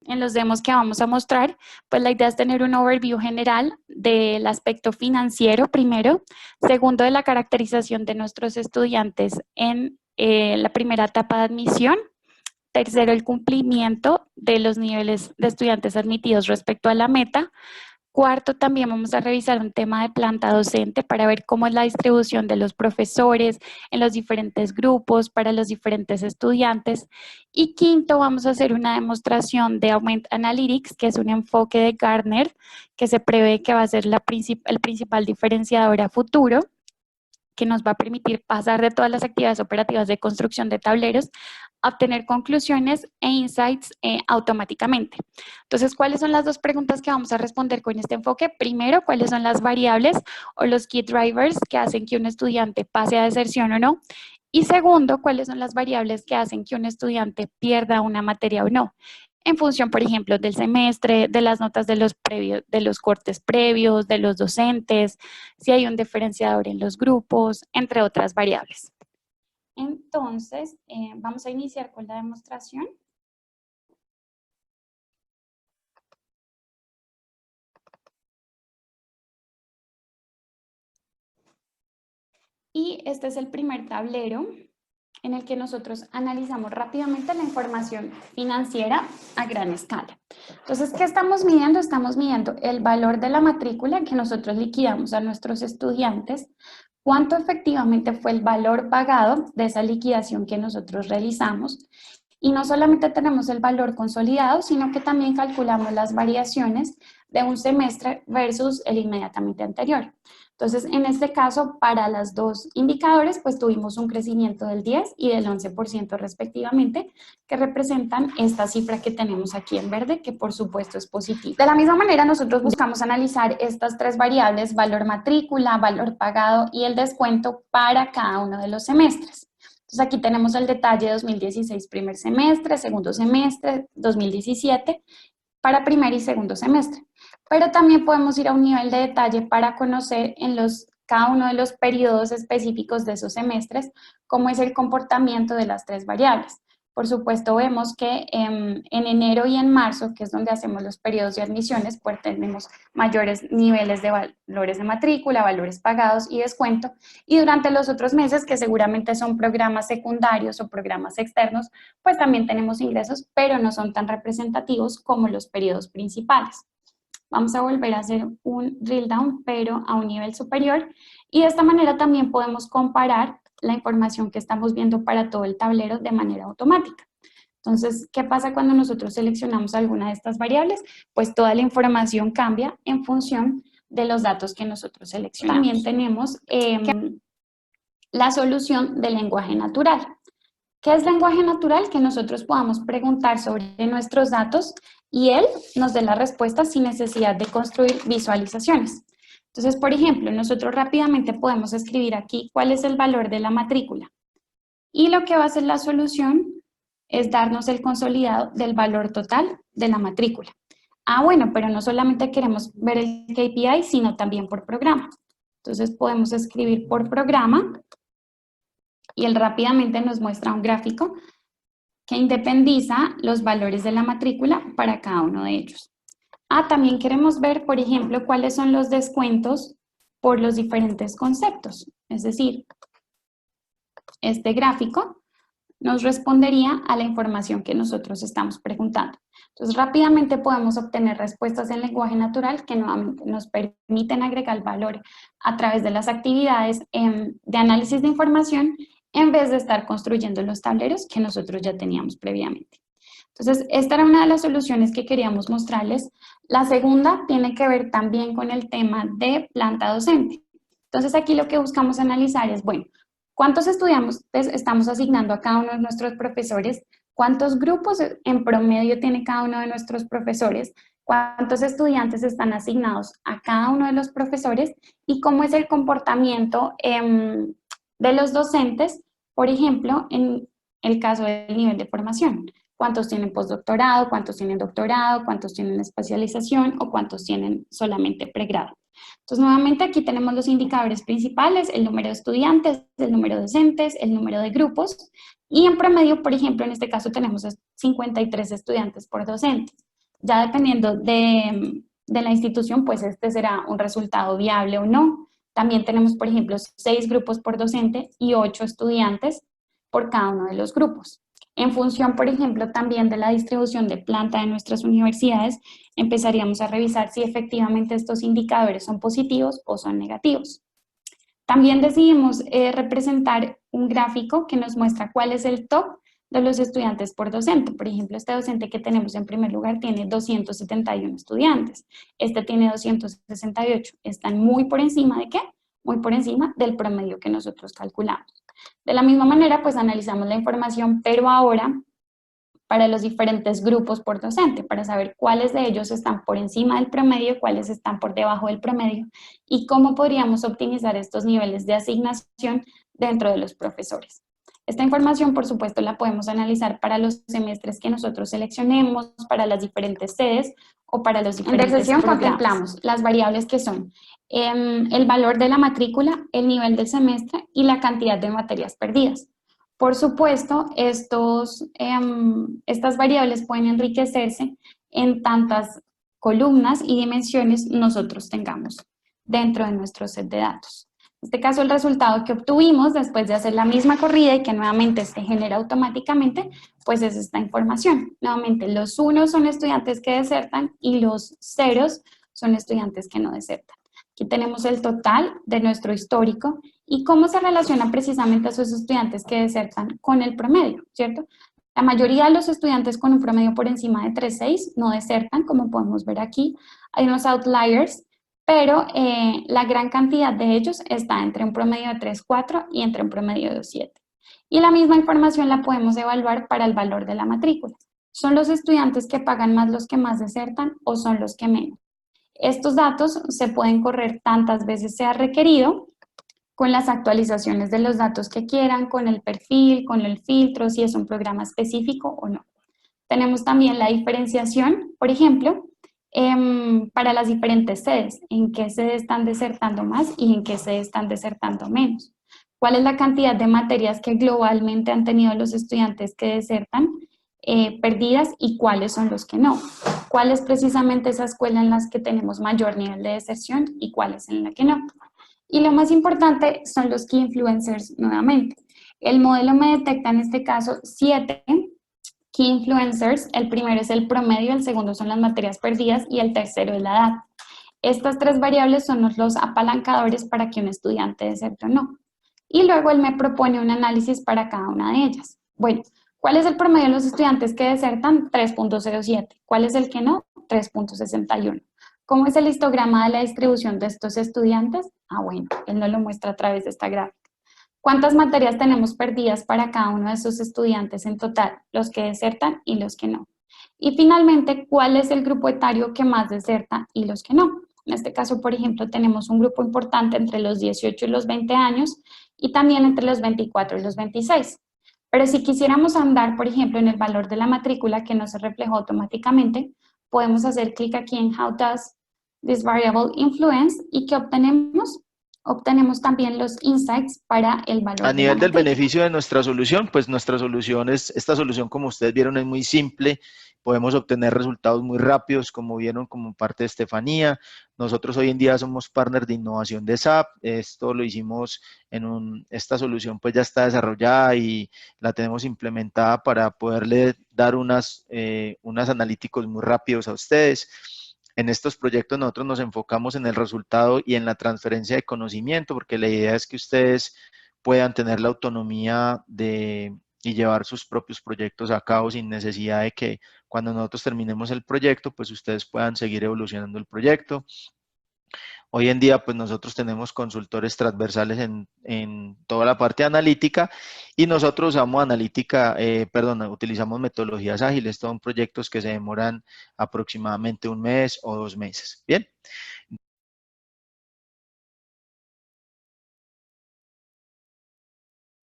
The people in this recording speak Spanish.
en los demos que vamos a mostrar, pues la idea es tener un overview general del aspecto financiero primero, segundo de la caracterización de nuestros estudiantes en la primera etapa de admisión, tercero el cumplimiento de los niveles de estudiantes admitidos respecto a la meta. Cuarto, también vamos a revisar un tema de planta docente para ver cómo es la distribución de los profesores en los diferentes grupos para los diferentes estudiantes. Y quinto, vamos a hacer una demostración de Augment Analytics, que es un enfoque de Gartner, que se prevé que va a ser el principal diferenciador a futuro, que nos va a permitir pasar de todas las actividades operativas de construcción de tableros a obtener conclusiones e insights automáticamente. Entonces, ¿cuáles son las dos preguntas que vamos a responder con este enfoque? Primero, ¿cuáles son las variables o los key drivers que hacen que un estudiante pase a deserción o no? Y segundo, ¿cuáles son las variables que hacen que un estudiante pierda una materia o no? En función, por ejemplo, del semestre, de las notas de los cortes previos, de los docentes, si hay un diferenciador en los grupos, entre otras variables. Entonces, vamos a iniciar con la demostración. Y este es el primer tablero en el que nosotros analizamos rápidamente la información financiera a gran escala. Entonces, ¿qué estamos midiendo? Estamos midiendo el valor de la matrícula que nosotros liquidamos a nuestros estudiantes, cuánto efectivamente fue el valor pagado de esa liquidación que nosotros realizamos. Y no solamente tenemos el valor consolidado, sino que también calculamos las variaciones de un semestre versus el inmediatamente anterior. Entonces, en este caso, para los dos indicadores, pues tuvimos un crecimiento del 10 y del 11% respectivamente, que representan esta cifra que tenemos aquí en verde, que por supuesto es positiva. De la misma manera, nosotros buscamos analizar estas tres variables, valor matrícula, valor pagado y el descuento para cada uno de los semestres. Entonces, aquí tenemos el detalle 2016 primer semestre, segundo semestre, 2017, para primer y segundo semestre. Pero también podemos ir a un nivel de detalle para conocer en cada uno de los periodos específicos de esos semestres cómo es el comportamiento de las tres variables. Por supuesto, vemos que en enero y en marzo, que es donde hacemos los periodos de admisiones, pues tenemos mayores niveles de valores de matrícula, valores pagados y descuento. Y durante los otros meses, que seguramente son programas secundarios o programas externos, pues también tenemos ingresos, pero no son tan representativos como los periodos principales. Vamos a volver a hacer un drill down, pero a un nivel superior. Y de esta manera también podemos comparar la información que estamos viendo para todo el tablero de manera automática. Entonces, ¿qué pasa cuando nosotros seleccionamos alguna de estas variables? Pues toda la información cambia en función de los datos que nosotros seleccionamos. También tenemos la solución del lenguaje natural. ¿Qué es lenguaje natural? Que nosotros podamos preguntar sobre nuestros datos y él nos dé la respuesta sin necesidad de construir visualizaciones. Entonces, por ejemplo, nosotros rápidamente podemos escribir aquí cuál es el valor de la matrícula. Y lo que va a hacer la solución es darnos el consolidado del valor total de la matrícula. Ah, bueno, pero no solamente queremos ver el KPI, sino también por programa. Entonces podemos escribir por programa y él rápidamente nos muestra un gráfico que independiza los valores de la matrícula para cada uno de ellos. Ah, también queremos ver, por ejemplo, cuáles son los descuentos por los diferentes conceptos. Es decir, este gráfico nos respondería a la información que nosotros estamos preguntando. Entonces, rápidamente podemos obtener respuestas en lenguaje natural que nuevamente nos permiten agregar valor a través de las actividades de análisis de información en vez de estar construyendo los tableros que nosotros ya teníamos previamente. Entonces, esta era una de las soluciones que queríamos mostrarles. La segunda tiene que ver también con el tema de planta docente. Entonces, aquí lo que buscamos analizar es, bueno, ¿cuántos estudiantes estamos asignando a cada uno de nuestros profesores? ¿Cuántos grupos en promedio tiene cada uno de nuestros profesores? ¿Cuántos estudiantes están asignados a cada uno de los profesores? ¿Y cómo es el comportamiento de los docentes, por ejemplo, en el caso del nivel de formación? ¿Cuántos tienen postdoctorado? ¿Cuántos tienen doctorado? ¿Cuántos tienen especialización? ¿O cuántos tienen solamente pregrado? Entonces, nuevamente aquí tenemos los indicadores principales, el número de estudiantes, el número de docentes, el número de grupos, y en promedio, por ejemplo, en este caso tenemos 53 estudiantes por docente. Ya dependiendo de la institución, pues este será un resultado viable o no. También tenemos, por ejemplo, 6 grupos por docente y 8 estudiantes por cada uno de los grupos. En función, por ejemplo, también de la distribución de planta de nuestras universidades, empezaríamos a revisar si efectivamente estos indicadores son positivos o son negativos. También decidimos representar un gráfico que nos muestra cuál es el top de los estudiantes por docente. Por ejemplo, este docente que tenemos en primer lugar tiene 271 estudiantes. Este tiene 268. Están muy por encima ¿de qué? Muy por encima del promedio que nosotros calculamos. De la misma manera, pues analizamos la información, pero ahora para los diferentes grupos por docente, para saber cuáles de ellos están por encima del promedio, cuáles están por debajo del promedio y cómo podríamos optimizar estos niveles de asignación dentro de los profesores. Esta información, por supuesto, la podemos analizar para los semestres que nosotros seleccionemos, para las diferentes sedes o para los diferentes programas. En la sesión contemplamos las variables que son el valor de la matrícula, el nivel del semestre y la cantidad de materias perdidas. Por supuesto, estas variables pueden enriquecerse en tantas columnas y dimensiones nosotros tengamos dentro de nuestro set de datos. En este caso, el resultado que obtuvimos después de hacer la misma corrida y que nuevamente se genera automáticamente, pues es esta información. Nuevamente, los unos son estudiantes que desertan y los ceros son estudiantes que no desertan. Aquí tenemos el total de nuestro histórico y cómo se relaciona precisamente a esos estudiantes que desertan con el promedio, ¿cierto? La mayoría de los estudiantes con un promedio por encima de 3.6 no desertan, como podemos ver aquí. Hay unos outliers, pero la gran cantidad de ellos está entre un promedio de 3.4 y entre un promedio de 2.7. Y la misma información la podemos evaluar para el valor de la matrícula. ¿Son los estudiantes que pagan más los que más desertan o son los que menos? Estos datos se pueden correr tantas veces sea requerido, con las actualizaciones de los datos que quieran, con el perfil, con el filtro, si es un programa específico o no. Tenemos también la diferenciación, por ejemplo, para las diferentes sedes, en qué sede están desertando más y en qué sede están desertando menos. ¿Cuál es la cantidad de materias que globalmente han tenido los estudiantes que desertan perdidas y cuáles son los que no? ¿Cuál es precisamente esa escuela en las que tenemos mayor nivel de deserción y cuál es en la que no? Y lo más importante son los key influencers nuevamente. El modelo me detecta en este caso 7 key influencers. El primero es el promedio, el segundo son las materias perdidas y el tercero es la edad. Estas 3 variables son los apalancadores para que un estudiante deserte o no. Y luego él me propone un análisis para cada una de ellas. Bueno, ¿cuál es el promedio de los estudiantes que desertan? 3.07. ¿Cuál es el que no? 3.61. ¿Cómo es el histograma de la distribución de estos estudiantes? Ah, bueno, él nos lo muestra a través de esta gráfica. ¿Cuántas materias tenemos perdidas para cada uno de esos estudiantes en total? Los que desertan y los que no. Y finalmente, ¿cuál es el grupo etario que más deserta y los que no? En este caso, por ejemplo, tenemos un grupo importante entre los 18 y los 20 años y también entre los 24 y los 26. Pero si quisiéramos andar, por ejemplo, en el valor de la matrícula que no se reflejó automáticamente, podemos hacer clic aquí en How does this variable influence y ¿qué obtenemos? Obtenemos también los insights para el valor A de nivel la del matrícula. beneficio de nuestra solución, pues nuestra solución es, esta solución como ustedes vieron es muy simple, podemos obtener resultados muy rápidos, como vieron como parte de Estefanía. Nosotros hoy en día somos partner de innovación de SAP, esto lo hicimos esta solución pues ya está desarrollada y la tenemos implementada para poderle dar unas analíticos muy rápidos a ustedes. En estos proyectos nosotros nos enfocamos en el resultado y en la transferencia de conocimiento, porque la idea es que ustedes puedan tener la autonomía y llevar sus propios proyectos a cabo sin necesidad de que cuando nosotros terminemos el proyecto, pues ustedes puedan seguir evolucionando el proyecto. Hoy en día, pues nosotros tenemos consultores transversales en toda la parte analítica y nosotros usamos utilizamos metodologías ágiles, son proyectos que se demoran aproximadamente 1 mes o 2 meses. Bien.